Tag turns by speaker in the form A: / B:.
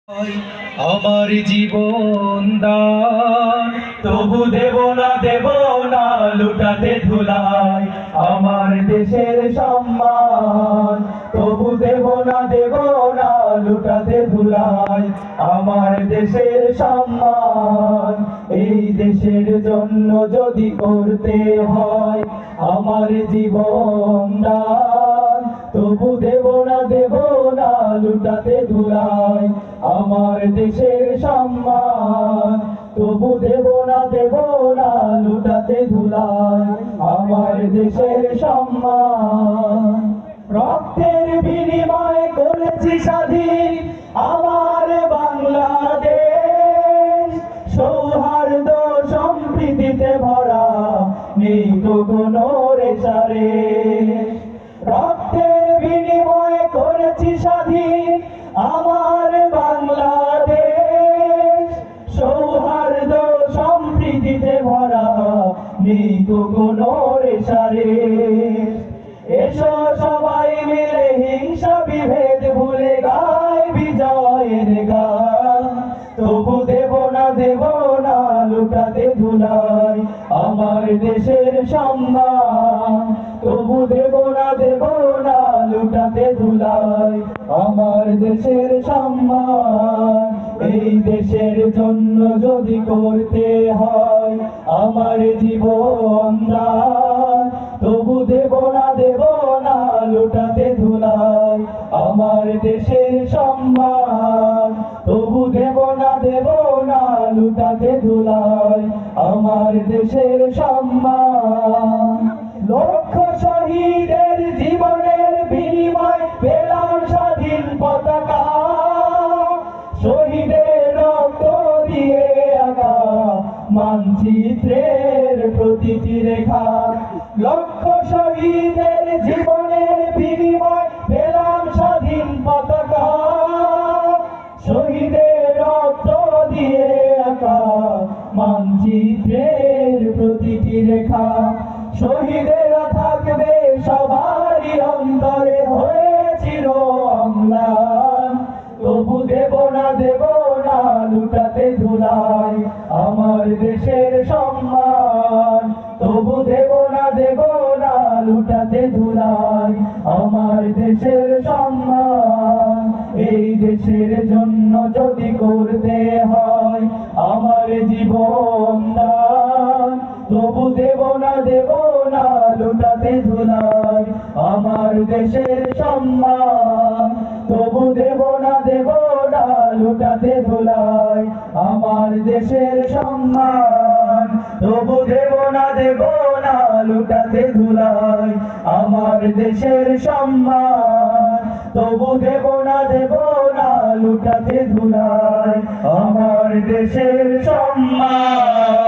A: আমার জীবন দান, তবু দেব না লুটাতে ধুলাই আমার দেশের সম্মান। তবু দেব না লুটাতে ধুলাই আমার দেশের সম্মান। এই দেশের জন্য যদি করতে হয় আমার জীবন দান, তবু দেব না লুটাতে ধুলাই আমার দেশের সম্মান। তবু দেব না লুটাতে ধুলাই আমার দেশের সম্মান। রক্তের বিনিময় করেছি স্বাধীন আমার বাংলাদেশ, সৌহার্দ্য সম্প্রীতিতে ভরা নেই তো কোনো রেশারেশ। রক্তের বিনিময় করেছি স্বাধীন আমার বাংলাদেশ, সৌহার্দ্য সম্প্রীতিতে ভরা নেই তো কোনো রেশারেশ। এসো সবাই মিলে হিংসা বিভেদ ভুলে গাই বিজয়ের গান। তবু দেব না লুটাতে ধুলাই আমার দেশের সম্মান। তবু দেব না লুটাতে ধুলাই আমার দেশের সম্মান। এই দেশের জন্য যদি করতে হয় আমার জীবন দান, তবু দেব না লুটাতে ধুলাই আমার দেশের সম্মান। তবু দেব না লুটাতে ধুলাই আমার দেশের সম্মান। লক্ষ শহীদের জীবনের বিনিময় পেলাম স্বাধীন পতাকা, শহীদের রক্ত দিয়ে আঁকা মানচিত্রের প্রতিটি রেখা। লক্ষ শহীদের জীবনের বিনিময় পেলাম স্বাধীন পতাকা, শহীদের রক্ত দিয়ে আঁকা মানচিত্রের প্রতিটি রেখা। শহীদেরা থাকবে সবারই অন্তরে হয়ে চির অম্লান। তবু দেব না লুটাতে ধুলাই আমার দেশের সম্মান। তবু দেব না লুটাতে ধুলাই আমার দেশের সম্মান। এই দেশের জন্য যদি করতে হয় আমার জীবন দান, তবু দেব না লুটাতে ধুলাই আমার দেশের সম্মান। তবু দেব না লুটাতে ধুলাই আমার দেশের সম্মান। তবু দেব না লুটাতে ধুলাই আমার দেশের সম্মান। তবু দেব না লুটাতে ধুলাই আমার দেশের সম্মান।